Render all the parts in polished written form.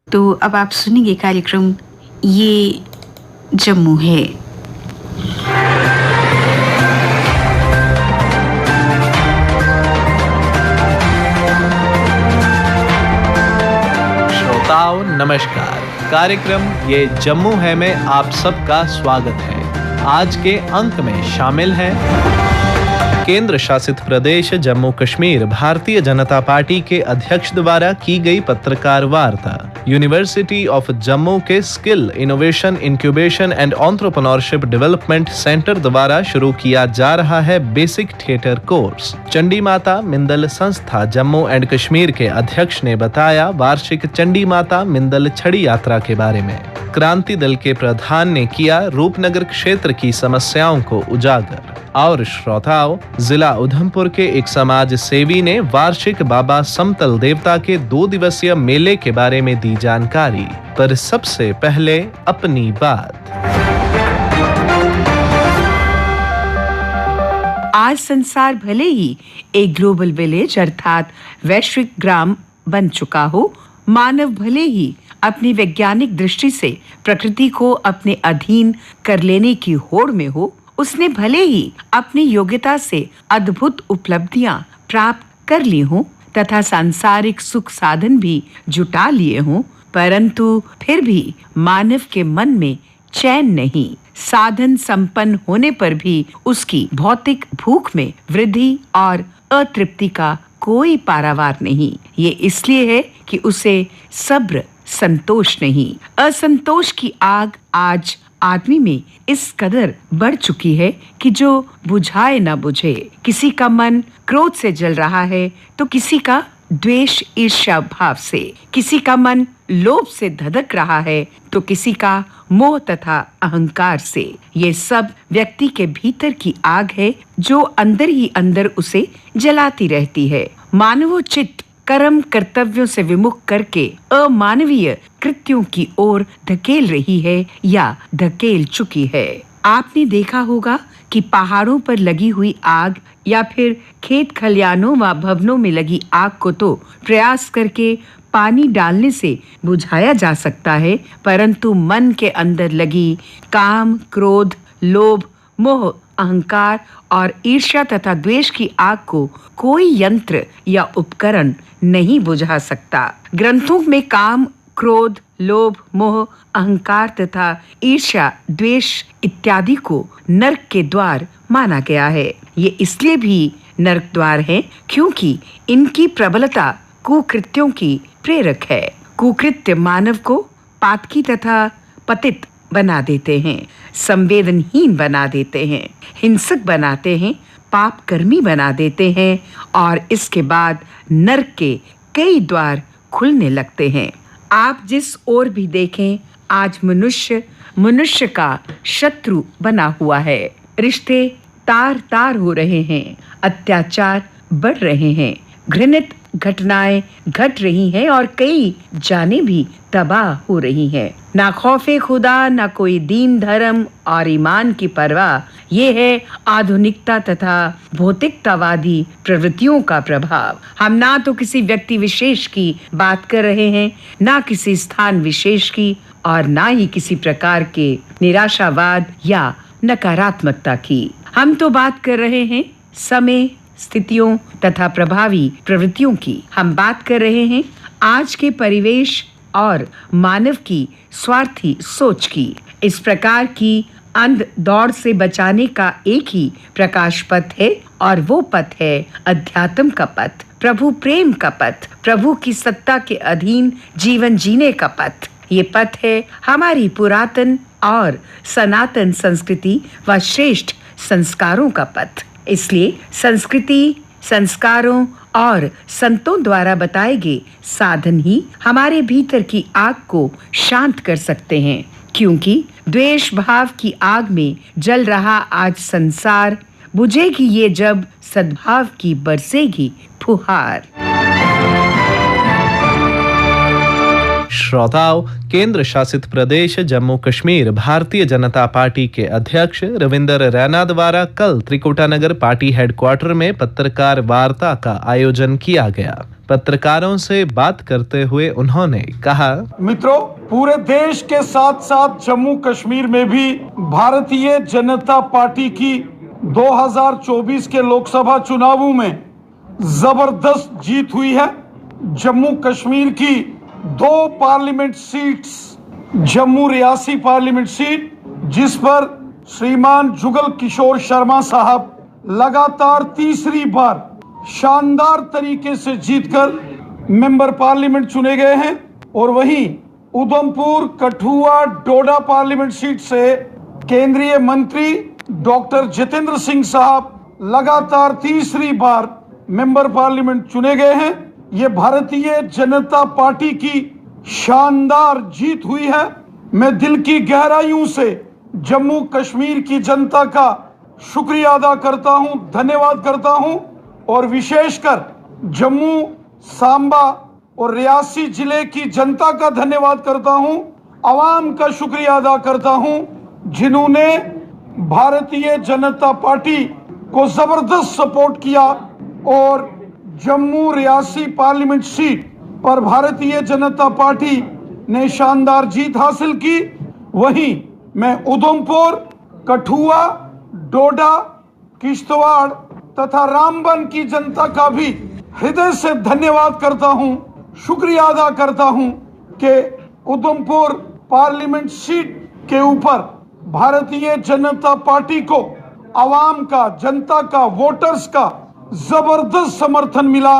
तो अब आप सुनेंगे कार्यक्रम ये जम्मू है। श्रोताओं नमस्कार। कार्यक्रम ये जम्मू है में आप सबका स्वागत है। आज के अंक में शामिल है केंद्र शासित प्रदेश जम्मू कश्मीर भारतीय जनता पार्टी के अध्यक्ष द्वारा की गई पत्रकार वार्ता, यूनिवर्सिटी ऑफ जम्मू के skill innovation incubation and entrepreneurship development centre द्वारा शुरू किया जा रहा है बेसिक थिएटर कोर्स। चंडी माता मिंदल संस्था जम्मू एंड कश्मीर के अध्यक्ष ने बताया वार्षिक चंडी माता मिंदल छड़ी यात्रा के बारे में। क्रांति दल के प्रधान ने किया रूपनगर क्षेत्र की समस्याओं को उजागर। और श्रोताओं, जिला उधमपुर के एक समाज सेवी ने वार्षिक बाबा समतल देवता के 2 दिवसीय मेले के बारे में दी जानकारी। पर सबसे पहले अपनी बात। आज संसार भले ही एक ग्लोबल विलेज अर्थात वैश्विक ग्राम बन चुका हो, मानव भले ही अपनी वैज्ञानिक दृष्टि से प्रकृति को अपने अधीन कर लेने की होड़ में हो, उसने भले ही अपनी योग्यता से अद्भुत उपलब्धियां प्राप्त कर ली हों तथा सांसारिक सुख साधन भी जुटा लिए हों, परंतु फिर भी मानव के मन में चैन नहीं। साधन संपन्न होने पर भी उसकी भौतिक भूख में वृद्धि और अतृप्ति का कोई पारावार नहीं। ये इसलिए है कि उसे सब्र संतोष नहीं। असंतोष की आग आज आदमी में इस कदर बढ़ चुकी है कि जो बुझाए ना बुझे। किसी का मन क्रोध से जल रहा है तो किसी का द्वेष ईर्ष्या भाव से, किसी का मन लोभ से धधक रहा है तो किसी का मोह तथा अहंकार से। ये सब व्यक्ति के भीतर की आग है जो अंदर ही अंदर उसे जलाती रहती है। मानवोचित कर्म कर्तव्यों से विमुख करके अमानवीय कृत्यों की ओर धकेल रही है या धकेल चुकी है। आपने देखा होगा कि पहाड़ों पर लगी हुई आग या फिर खेत खलियानों व भवनों में लगी आग को तो प्रयास करके पानी डालने से बुझाया जा सकता है, परंतु मन के अंदर लगी काम, क्रोध, लोभ, मोह, अहंकार और ईर्ष्या तथा द्वेष की आग को कोई यंत्र या उपकरण नहीं बुझा सकता। ग्रंथों में काम, क्रोध, लोभ, मोह, अहंकार तथा ईर्ष्या, द्वेष इत्यादि को नरक के द्वार माना गया है। ये इसलिए भी नरक द्वार है क्योंकि इनकी प्रबलता कुकृत्यों की प्रेरक है। कुकृत्य मानव को पातकी तथा पतित बना देते हैं, संवेदनहीन बना देते हैं, हिंसक बनाते हैं, पाप कर्मी बना देते हैं और इसके बाद नरक के कई द्वार खुलने लगते हैं। आप जिस ओर भी देखें, आज मनुष्य का शत्रु बना हुआ है। रिश्ते तार तार हो रहे हैं, अत्याचार बढ़ रहे हैं, घृणित घटनाएं घट रही हैं और कई जानें भी तबाह हो रही हैं। ना खौफे खुदा, ना कोई दीन धर्म और ईमान की परवाह। ये है आधुनिकता तथा भौतिकतावादी प्रवृत्तियों का प्रभाव। हम ना तो किसी व्यक्ति विशेष की बात कर रहे हैं, ना किसी स्थान विशेष की और ना ही किसी प्रकार के निराशावाद या नकारात्मकता की। हम तो बात कर रहे हैं समय, स्थितियों तथा प्रभावी प्रवृत्तियों की। हम बात कर रहे हैं आज के परिवेश और मानव की स्वार्थी सोच की। इस प्रकार की अंध दौड़ से बचाने का एक ही प्रकाश पथ है और वो पथ है अध्यात्म का पथ, प्रभु प्रेम का पथ, प्रभु की सत्ता के अधीन जीवन जीने का पथ। ये पथ है हमारी पुरातन और सनातन संस्कृति व श्रेष्ठ संस्कारों का पथ। इसलिए संस्कृति, संस्कारों और संतों द्वारा बताए गए साधन ही हमारे भीतर की आग को शांत कर सकते हैं, क्योंकि द्वेष भाव की आग में जल रहा आज संसार बुझेगी ये जब सद्भाव की बरसेगी फुहार। श्रोताओं, केंद्र शासित प्रदेश जम्मू कश्मीर भारतीय जनता पार्टी के अध्यक्ष रविंदर रैना द्वारा कल त्रिकुटानगर पार्टी हेडक्वार्टर में पत्रकार वार्ता का आयोजन किया गया। पत्रकारों से बात करते हुए उन्होंने कहा, मित्रों, पूरे देश के साथ साथ जम्मू कश्मीर में भी भारतीय जनता पार्टी की 2024 के लोकसभा चुनावों में जबरदस्त जीत हुई है। जम्मू कश्मीर की 2 parliament seats, Jammu Reasi parliament seat जिस पर श्रीमान जुगल किशोर शर्मा साहब लगातार तीसरी बार शानदार तरीके से जीतकर मेंबर पार्लियामेंट चुने गए हैं, और वहीं उधमपुर, कठुआ, डोडा पार्लियामेंट सीट से केंद्रीय मंत्री डॉक्टर जितेंद्र सिंह साहब लगातार तीसरी बार मेंबर पार्लियामेंट चुने गए हैं। ये भारतीय जनता पार्टी की शानदार जीत हुई है। मैं दिल की गहराइयों से जम्मू कश्मीर की जनता का शुक्रिया अदा करता हूं, धन्यवाद करता हूं, और विशेषकर जम्मू, सांबा और रियासी जिले की जनता का धन्यवाद करता हूं, आवाम का शुक्रिया अदा करता हूं जिन्होंने भारतीय जनता पार्टी को जबरदस्त सपोर्ट किया और जम्मू रियासी पार्लियामेंट सीट पर भारतीय जनता पार्टी ने शानदार जीत हासिल की। वहीं मैं उधमपुर, कठुआ, डोडा, किश्तवाड़ तथा रामबन की जनता का भी हृदय से धन्यवाद करता हूं, शुक्रिया अदा करता हूं कि उधमपुर पार्लियामेंट सीट के ऊपर भारतीय जनता पार्टी को आवाम का, जनता का, वोटर्स का जबरदस्त समर्थन मिला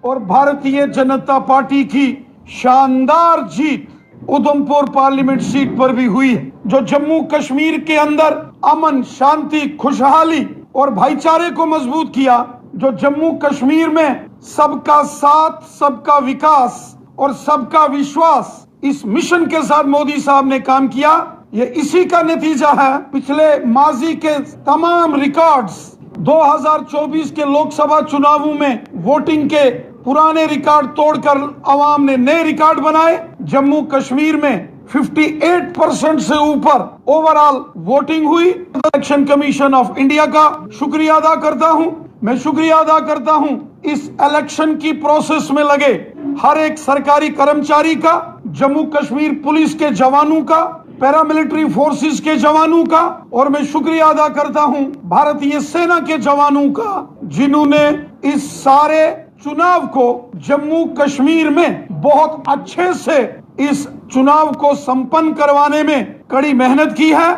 और भारतीय जनता पार्टी की शानदार जीत उधमपुर पार्लियामेंट सीट पर भी हुई है, जो जम्मू कश्मीर के अंदर अमन, शांति, खुशहाली और भाईचारे को मजबूत किया, जो जम्मू कश्मीर में सबका साथ, सबका विकास और सबका विश्वास, इस मिशन के साथ मोदी साहब ने काम किया। ये इसी का नतीजा है। पिछले माजी के तमाम रिकॉर्ड्स 2024 के लोकसभा चुनावों में वोटिंग के पुराने रिकॉर्ड तोड़कर आवाम ने नए रिकॉर्ड बनाए। जम्मू कश्मीर में 58% से ऊपर ओवरऑल वोटिंग हुई। इलेक्शन कमीशन ऑफ इंडिया का शुक्रिया अदा करता हूं। मैं शुक्रिया अदा करता हूं इस इलेक्शन की प्रोसेस में लगे हर एक सरकारी कर्मचारी का, जम्मू कश्मीर पुलिस के जवानों का, पैरामिलिट्री फोर्सेस के जवानों का, और मैं शुक्रिया अदा करता हूं भारतीय सेना के जवानों का जिन्होंने इस सारे चुनाव को जम्मू कश्मीर में बहुत अच्छे से इस चुनाव को संपन्न करवाने में कड़ी मेहनत की है।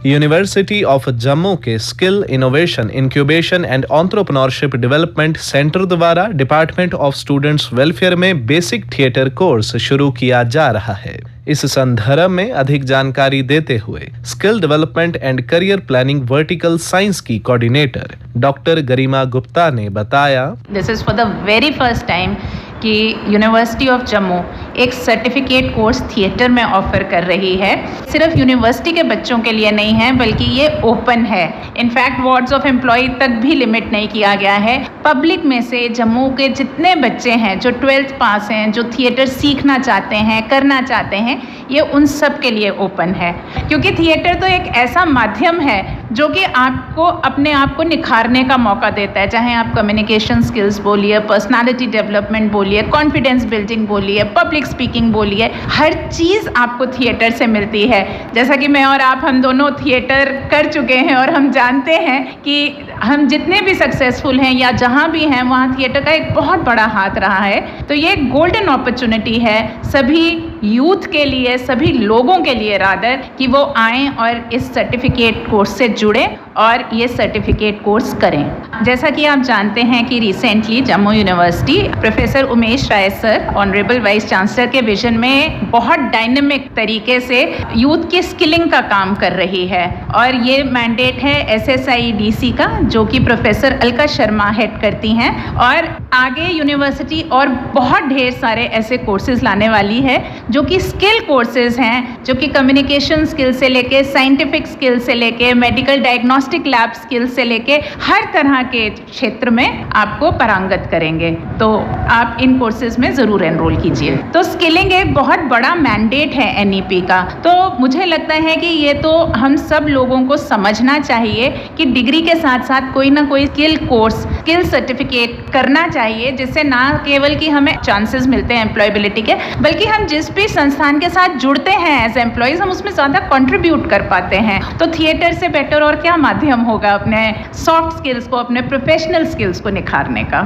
यूनिवर्सिटी ऑफ जम्मू के skill innovation, incubation and entrepreneurship development centre द्वारा डिपार्टमेंट ऑफ स्टूडेंट्स वेलफेयर में बेसिक थिएटर कोर्स शुरू किया जा रहा है। इस संदर्भ में अधिक जानकारी देते हुए skill development and career planning vertical science की कोऑर्डिनेटर डॉक्टर गरिमा गुप्ता ने बताया, this is for the very first time कि यूनिवर्सिटी ऑफ जम्मू एक सर्टिफिकेट कोर्स थिएटर में ऑफर कर रही है। सिर्फ यूनिवर्सिटी के बच्चों के लिए नहीं है, बल्कि ये ओपन है। इनफैक्ट वार्ड्स ऑफ एम्प्लॉय तक भी लिमिट नहीं किया गया है। पब्लिक में से जम्मू के जितने बच्चे हैं जो 12th पास हैं, जो थिएटर सीखना चाहते हैं, करना चाहते हैं, ये उन सब के लिए ओपन है। क्योंकि थिएटर तो एक ऐसा माध्यम है जो कि आपको अपने आप को निखारने का मौका देता है। चाहे आप कम्युनिकेशन स्किल्स बोलिए, पर्सनालिटी डेवलपमेंट बोलिए, कॉन्फिडेंस बिल्डिंग बोलिए, पब्लिक स्पीकिंग बोलिए, हर चीज़ आपको थिएटर से मिलती है। जैसा कि मैं और आप, हम दोनों थिएटर कर चुके हैं और हम जानते हैं कि हम जितने भी सक्सेसफुल हैं या जहाँ भी हैं, वहाँ थिएटर का एक बहुत बड़ा हाथ रहा है। तो ये एक गोल्डन अपॉर्चुनिटी है सभी यूथ के लिए, सभी लोगों के लिए रादर, कि वो आएँ और इस सर्टिफिकेट कोर्स से जुड़ें और ये सर्टिफिकेट कोर्स करें। जैसा कि आप जानते हैं कि recently Jammu university professor Umesh Rai sir, honourable vice chancellor के विजन में बहुत डायनेमिक तरीके से यूथ की स्किलिंग का काम कर रही है, और ये मैंडेट है SSIDC का, जो कि प्रोफेसर अलका शर्मा हेड करती हैं। और आगे यूनिवर्सिटी और बहुत ढेर सारे ऐसे कोर्सेज लाने वाली है जो कि स्किल कोर्सेज हैं, जो कि कम्युनिकेशन स्किल से लेके, साइंटिफिक स्किल से लेके, मेडिकल डायग्नोस्टिक लैब स्किल से लेके हर तरह के क्षेत्र में आपको पारंगत करेंगे। तो आप इन कोर्सेज में ज़रूर एनरोल कीजिए। तो स्किलिंग एक बहुत बड़ा मैंडेट है NEP का। तो मुझे लगता है कि ये तो हम सब लोगों को समझना चाहिए कि डिग्री के साथ साथ कोई ना कोई स्किल कोर्स, स्किल सर्टिफिकेट करना चाहिए, जिससे ना केवल कि हमें चांसेस मिलते हैं एम्प्लॉयबिलिटी के, बल्कि हम जिस भी संस्थान के साथ जुड़ते हैं एज एम्प्लॉयज़, हम उसमें ज़्यादा कंट्रीब्यूट कर पाते हैं। तो थिएटर से बेटर और क्या माध्यम होगा अपने सॉफ्ट स्किल्स को, अपने प्रोफेशनल स्किल्स को निखारने का।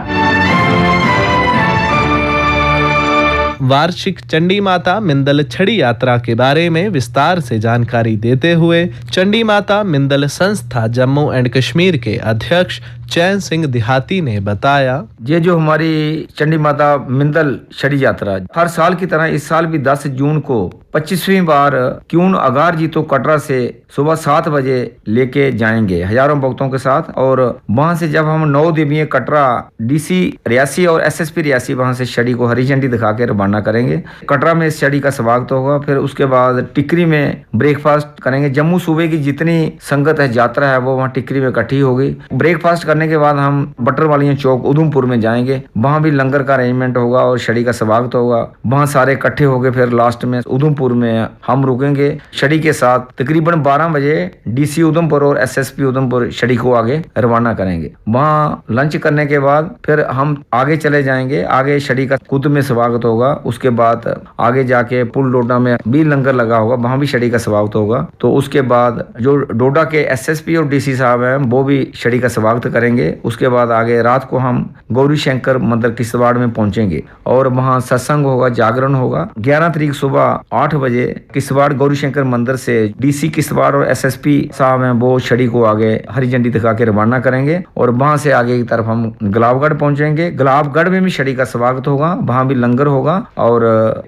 वार्षिक चंडी माता मिंदल छड़ी यात्रा के बारे में विस्तार से जानकारी देते हुए चंडी माता मिंदल संस्था जम्मू एंड कश्मीर के अध्यक्ष चैन सिंह देहाती ने बताया, ये जो हमारी चंडी माता मिंदल छड़ी यात्रा हर साल की तरह इस साल भी 10 जून को 25वीं बार क्यून अगार जी तो कटरा से सुबह 7 बजे लेके जाएंगे हजारों भक्तों के साथ। और वहां से जब हम 9 दिव्य कटरा DC रियासी और SSP रियासी वहां से छड़ी को हरी झंडी दिखा के रवाना करेंगे। कटरा में इस छड़ी का स्वागत होगा। फिर उसके बाद टिकरी में ब्रेकफास्ट करेंगे। जम्मू सूबे की जितनी संगत है, यात्रा है, वो वहाँ टिकरी में इकट्ठी होगी। ब्रेकफास्ट करने के बाद हम बटर वालियां चौक उधमपुर में जाएंगे। वहां भी लंगर का अरेंजमेंट होगा और छड़ी का स्वागत होगा। वहां सारे इकट्ठे होंगे। फिर लास्ट में उधमपुर में हम रुकेंगे छड़ी के साथ। तकरीबन 12 बजे DC उधमपुर और SSP उधमपुर छड़ी को आगे रवाना करेंगे। वहां लंच करने के बाद फिर हम आगे चले जाएंगे। आगे छड़ी का कुतुब में स्वागत होगा। उसके बाद आगे जाके पुल डोडा में भी लंगर लगा होगा, वहां भी छड़ी का स्वागत होगा। तो उसके बाद जो डोडा के SSP और DC साहब हैं वो भी छड़ी का स्वागत करेंगे। उसके बाद आगे रात को हम गौरी शंकर मंदिर किश्तवाड़ में पहुंचेंगे और वहां सत्संग होगा, जागरण होगा। 11 तारीख सुबह 8 बजे किश्तवाड़ गौरी शंकर मंदिर से DC किश्तवाड़ और SSP साहब हैं वो छड़ी को आगे हरी झंडी दिखा के रवाना करेंगे। और वहां से आगे की तरफ हम गुलाबगढ़ पहुंचेंगे। गुलाबगढ़ में भी छड़ी का स्वागत होगा, वहां भी लंगर होगा। और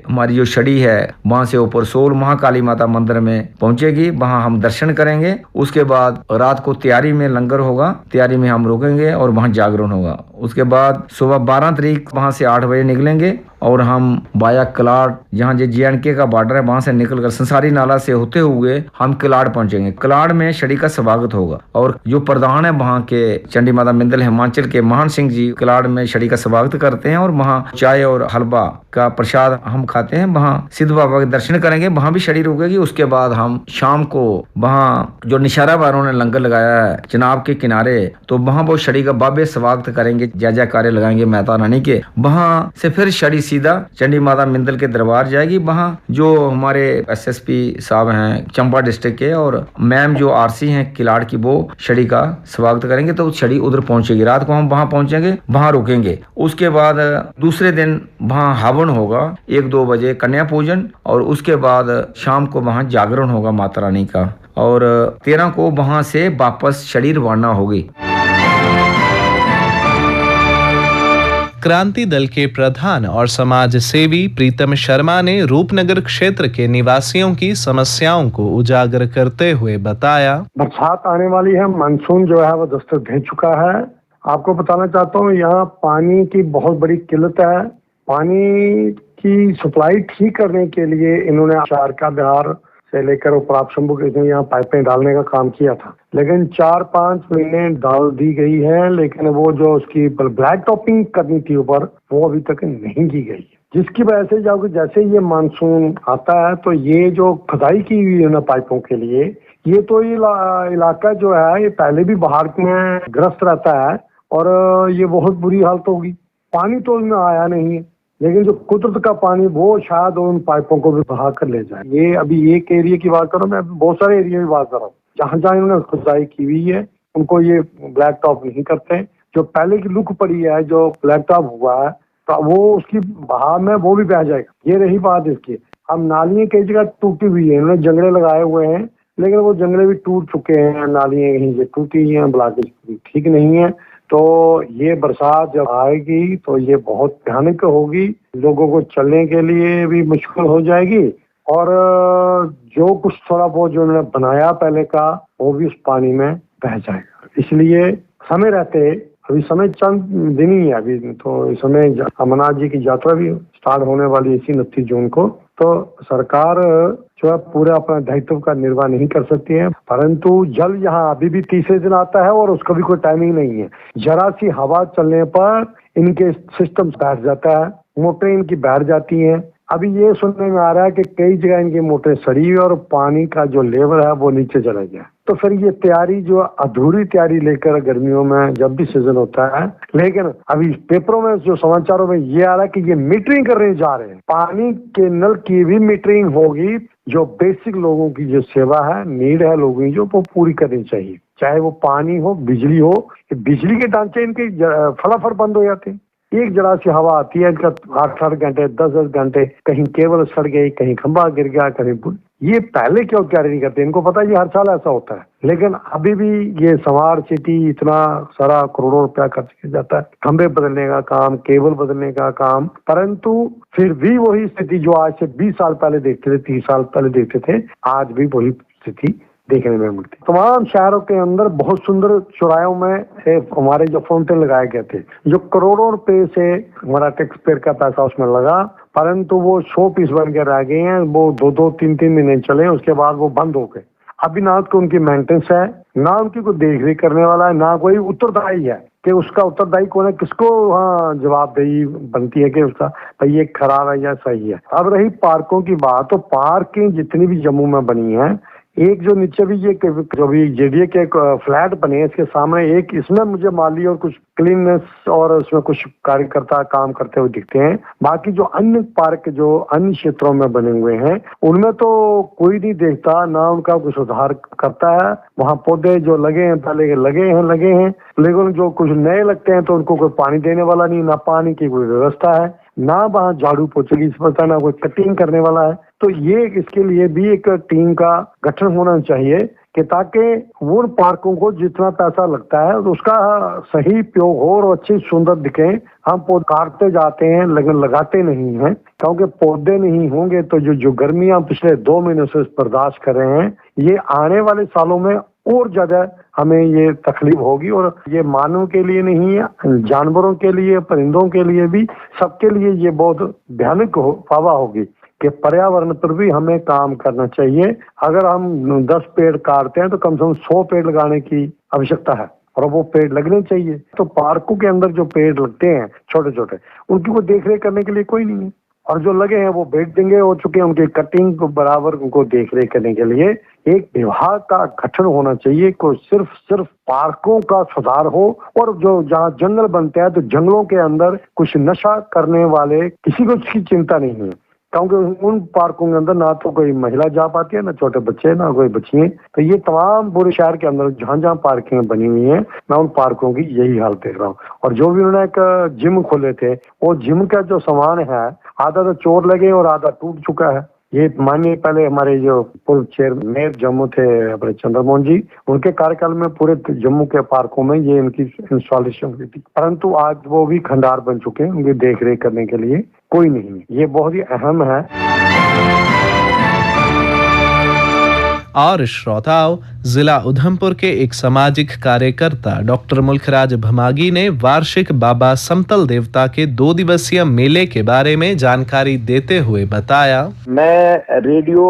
हमारी जो छड़ी है वहां से ऊपर सोल महाकाली माता मंदिर में पहुंचेगी, वहां हम दर्शन करेंगे। उसके बाद रात को तैयारी में लंगर होगा, तैयारी में हम रुकेंगे और वहां जागरण होगा। उसके बाद सुबह 12 तारीख वहां से 8 बजे निकलेंगे और हम बाया किलाड़, जहाँ जो JNK का बॉर्डर है, वहां से निकलकर संसारी नाला से होते हुए हम किलाड़ पहुंचेंगे। किलाड़ में छड़ी का स्वागत होगा और जो प्रधान है वहां के चंडी माता मिंदल हिमाचल के महान सिंह जी किलाड़ में छड़ी का स्वागत करते हैं और वहां चाय और हलवा का प्रसाद हम खाते हैं। वहां सिद्ध बाबा के दर्शन करेंगे, वहां भी छड़ी रुकेगी। उसके बाद हम शाम को वहां जो निशारा वालों ने लंगर लगाया है चिनाब के किनारे, तो वहां वो छड़ी का बाबे स्वागत करेंगे, जय जयकारे लगाएंगे माता रानी के। वहां से फिर छड़ी सीधा चंडी माता मिंदल के दरबार जाएगी। वहां जो हमारे SSP साहब हैं चंबा डिस्ट्रिक्ट के और मैम जो RC हैं किलाड़ की, वो छड़ी का स्वागत करेंगे। तो छड़ी उधर पहुंचेगी। रात को हम वहां पहुंचेंगे, वहां रुकेंगे। उसके बाद दूसरे दिन वहां हवन होगा 1-2 बजे कन्या पूजन और उसके बाद शाम को वहां जागरण होगा माता रानी का। और 13 को वहां से वापस छड़ी रवाना होगी। क्रांति दल के प्रधान और समाज सेवी प्रीतम शर्मा ने रूपनगर क्षेत्र के निवासियों की समस्याओं को उजागर करते हुए बताया, बरसात आने वाली है, मानसून जो है वो दस्तक दे चुका है। आपको बताना चाहता हूँ यहाँ पानी की बहुत बड़ी किल्लत है। पानी की सप्लाई ठीक करने के लिए इन्होंने शारका बिहार से लेकर उपराप शंभू के यहाँ पाइपें डालने का काम किया था, लेकिन 4-5 महीने डाल दी गई है। लेकिन वो जो उसकी ब्लैक टॉपिंग करनी थी ऊपर, वो अभी तक नहीं की गई, जिसकी वजह से जब जैसे ये मानसून आता है तो ये जो खुदाई की हुई है ना पाइपों के लिए, ये तो ये इलाका जो है ये पहले भी बाहर में ग्रस्त रहता है और ये बहुत बुरी हालत होगी। पानी तो उसमें आया नहीं है, लेकिन जो कुदरत का पानी वो शायद उन पाइपों को भी बहा कर ले जाए। ये अभी एक एरिया की बात करो, मैं बहुत सारे एरिया की बात कर रहा हूँ जहाँ जहाँ इन्होंने खुदाई की हुई है, उनको ये ब्लैक टॉप नहीं करते। जो पहले की लुक पड़ी है, जो ब्लैक टॉप हुआ है, तो वो उसकी बहाव में वो भी बह जाएगा। ये रही बात इसकी। अब नालियाँ कई जगह टूटी हुई है, इन्होंने जंगले लगाए हुए हैं, लेकिन वो जंगले भी टूट चुके हैं। नालियाँ यहीं से टूटी हैं, ब्लॉकेज ठीक नहीं है। तो ये बरसात जब आएगी तो ये बहुत भयानक होगी, लोगों को चलने के लिए भी मुश्किल हो जाएगी और जो कुछ थोड़ा बहुत जो उन्होंने बनाया पहले का, वो भी उस पानी में बह जाएगा। इसलिए समय रहते, अभी समय चंद दिन ही है अभी, तो इस समय अमरनाथ जी की यात्रा भी स्टार्ट होने वाली इसी 29 जून को, तो सरकार जो है पूरा अपना दायित्व का निर्वाह नहीं कर सकती है। परंतु जल यहाँ अभी भी तीसरे दिन आता है और उसका भी कोई टाइमिंग नहीं है। जरा सी हवा चलने पर इनके सिस्टम बैठ जाता है, मोटरें इनकी बैठ जाती हैं। अभी ये सुनने में आ रहा है कि कई जगह इनकी मोटरें सड़ी हुई और पानी का जो लेवल है वो नीचे चला गया। तो फिर ये तैयारी जो अधूरी तैयारी लेकर गर्मियों में जब भी सीजन होता है, लेकिन अभी पेपरों में जो समाचारों में ये आ रहा है कि ये मीटरिंग करने जा रहे हैं। पानी के नल की भी मीटरिंग होगी, जो बेसिक लोगों की जो सेवा है, नीड है लोगों की, जो वो पूरी करनी चाहिए। चाहे वो पानी हो, बिजली हो, बिजली के ढांचे इनके फटाफट बंद हो जाते हैं। एक जरा सी हवा आती है, इनका 8-8 घंटे 10-10 घंटे, कहीं केबल सड़ गई, कहीं खंभा गिर गया, कहीं ये पहले क्यों तैयारी नहीं करते? इनको पता है ये हर साल ऐसा होता है, लेकिन अभी भी ये स्मार्ट सिटी इतना सारा करोड़ों रुपया खर्च किया जाता है, खंभे बदलने का काम, केबल बदलने का काम, परंतु फिर भी वही स्थिति जो आज से 20 साल पहले देखते थे, 30 साल पहले देखते थे, आज भी वही स्थिति देखने में मिलती। तमाम शहरों के अंदर बहुत सुंदर चौरायों में हमारे जो फाउंटेन लगाए गए थे, जो करोड़ों रुपए से हमारा टैक्स पेयर का पैसा उसमें लगा, परंतु वो 100 पीस बन के रह गए हैं। वो 2-2, 3-3 महीने चले, उसके बाद वो बंद हो गए। अभी ना तो उनकी मेंटेनेंस है, ना उनकी कोई देख रेख करने वाला है, ना कोई उत्तरदायी है कि उसका उत्तरदायी कौन है, किसको जवाबदेही बनती है कि उसका भाई ये खराब है या सही है। अब रही पार्कों की बात, तो पार्किंग जितनी भी जम्मू में बनी है, एक जो नीचे भी ये जो भी जेडीए के फ्लैट बने, इसके सामने एक, इसमें मुझे माली और कुछ क्लीननेस और उसमें कुछ कार्यकर्ता काम करते हुए दिखते हैं। बाकी जो अन्य पार्क जो अन्य क्षेत्रों में बने हुए हैं, उनमें तो कोई नहीं देखता, ना उनका कुछ सुधार करता है। वहाँ पौधे जो लगे हैं पहले लगे हैं, लेकिन जो कुछ नए लगते हैं तो उनको कोई पानी देने वाला नहीं, ना पानी की कोई व्यवस्था है, ना वहाँ झाड़ू पोछे की व्यवस्था, ना कोई कटिंग करने वाला है। तो ये इसके लिए भी एक टीम का गठन होना चाहिए कि ताकि वो पार्कों को जितना पैसा लगता है तो उसका सही उपयोग हो और अच्छी सुंदर दिखे। हम पौधे काटते जाते हैं लेकिन लगाते नहीं हैं, क्योंकि पौधे नहीं होंगे तो जो गर्मियां पिछले 2 महीनों से बर्दाश्त कर रहे हैं, ये आने वाले सालों में और ज्यादा हमें ये तकलीफ होगी। और ये मानव के लिए नहीं है, जानवरों के लिए, परिंदों के लिए भी, सबके लिए ये बहुत भयानक हवा होगी कि पर्यावरण पर भी हमें काम करना चाहिए। अगर हम 10 पेड़ काटते हैं तो कम से कम 100 पेड़ लगाने की आवश्यकता है, और वो पेड़ लगने चाहिए। तो पार्कों के अंदर जो पेड़ लगते हैं छोटे छोटे, उनकी वो देख रेख करने के लिए कोई नहीं है, और जो लगे हैं वो बेच देंगे हो चुके हैं। उनकी कटिंग को बराबर उनको देख रेख करने के लिए एक विभाग का गठन होना चाहिए, को सिर्फ पार्कों का सुधार हो। और जो जहाँ जंगल बनते हैं तो जंगलों के अंदर कुछ नशा करने वाले किसी को इसकी चिंता नहीं है, क्योंकि उन पार्कों के अंदर ना तो कोई महिला जा पाती है, ना छोटे बच्चे, ना कोई बच्चियां। तो ये तमाम पूरे शहर के अंदर जहाँ जहाँ पार्किंग बनी हुई है, मैं उन पार्कों की यही हाल देख रहा हूँ। और जो भी उन्होंने एक जिम खोले थे, वो जिम का जो सामान है आधा तो चोर लगे और आधा टूट चुका है। ये मानिए पहले हमारे जो पूर्व चेयरमैन जम्मू थे अपने चंद्रमोहन जी, उनके कार्यकाल में पूरे जम्मू के पार्कों में ये इनकी इंस्टॉलेशन हुई थी, परंतु आज वो भी खंडार बन चुके हैं, उनकी देख रेख करने के लिए कोई नहीं है। ये बहुत ही अहम है। और श्रोताओं, जिला उधमपुर के एक सामाजिक कार्यकर्ता डॉक्टर मुल्खराज भमागी ने वार्षिक बाबा समतल देवता के 2 दिवसीय मेले के बारे में जानकारी देते हुए बताया, मैं रेडियो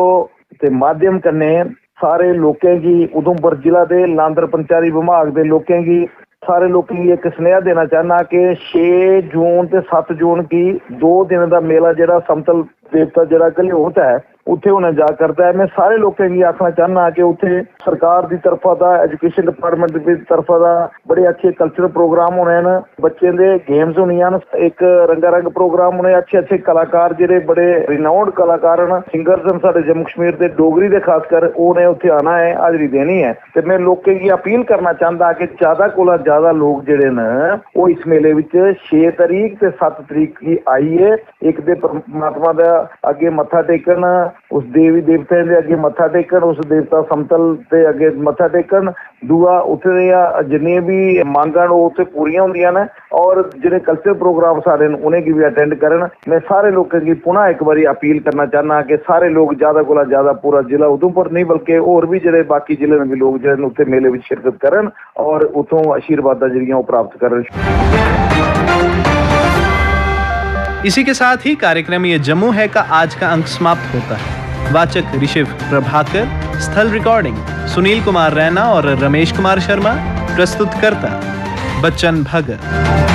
के माध्यम कन्ने सारे लोकें की उधमपुर जिला दे लांदर पंचायती विभाग दे लोकें की सारे लोगों की एक स्नेहा देना चाहना कि 6 जून ते 7 जून की 2 दिन का मेला जरा समतल देवता जरा गले होता है, उत्थे होने जा करता है। मैं सारे लोगों की आखना चाहना कि उत्थे सरकार की तरफा दा, एजुकेशन डिपार्टमेंट की तरफा दा बड़े अच्छे कल्चरल प्रोग्राम होने हैं, बच्चे दे गेम्स होनी हैं, एक रंगारंग प्रोग्राम होने, अच्छे कलाकार जेडे बड़े रिनाउंड कलाकार हैं, सिंगर्स हैं साडे जम्मू कश्मीर दे, डोगरी दे खासकर उन्हें उत्थे आना है, हाजरी देनी है। ते मैं लोगों की अपील करना चाहता कि ज्यादा कोला ज्यादा लोग जेडे न वो इस मेले विच 6 तारीख ते 7 तारीख की आइए, एक दे परमात्मा दा अगे मत्था टेकन, उस देवी देवते दे अगे मत्था टेकन, उस देवता समतल दे अगे मत्था टेकन, दूआ उत्थे जिन्नी भी मांगां उत्थे पूरियां होंदियां ने, और जिहड़े कल्चरल प्रोग्राम सारे उन्हें की भी अटेंड करन। मैं सारे लोगों की पुनः एक बारी अपील करना चाहना कि सारे लोग ज्यादा कोला ज्यादा पूरा जिला उधमपुर नहीं बल्कि और भी जिहड़े बाकी जिले में भी लोग जिहड़े उत्थे मेले में शिरकत करन और उत्थों आशीर्वाद जरिए प्राप्त करन। इसी के साथ ही कार्यक्रम ये जम्मू है का आज का अंक समाप्त होता है। वाचक ऋषिव प्रभाकर, स्थल रिकॉर्डिंग सुनील कुमार रैना और रमेश कुमार शर्मा, प्रस्तुतकर्ता बच्चन भगत।